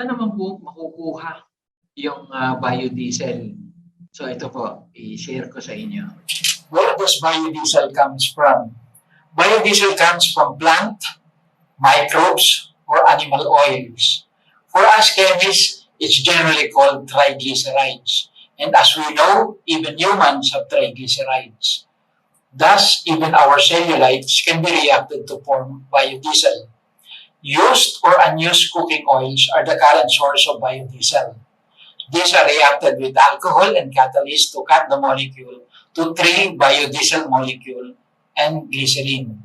Saan naman po makukuha yung biodiesel? So ito po, i-share ko sa inyo. Where does biodiesel comes from? Biodiesel comes from plant, microbes, or animal oils. For us chemists, it's generally called triglycerides. And as we know, even humans have triglycerides. Thus, even our cellulites can be reacted to form biodiesel. Used or unused cooking oils are the current source of biodiesel. These are reacted with alcohol and catalyst to cut the molecule to 3 biodiesel molecule and glycerin.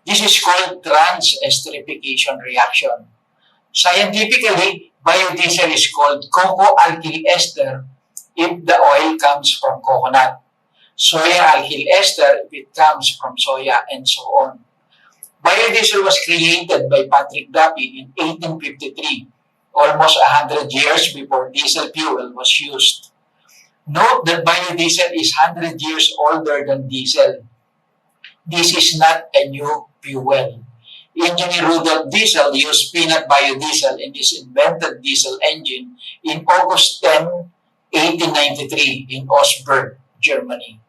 This is called trans-esterification reaction. Scientifically, biodiesel is called cocoa-alkyl ester if the oil comes from coconut, soya alkyl ester if it comes from soya, and so on. Biodiesel was created by Patrick Duffy in 1853, almost 100 years before diesel fuel was used. Note that biodiesel is 100 years older than diesel. This is not a new fuel. Engineer Rudolf Diesel used peanut biodiesel in his invented diesel engine in August 10, 1893 in Augsburg, Germany.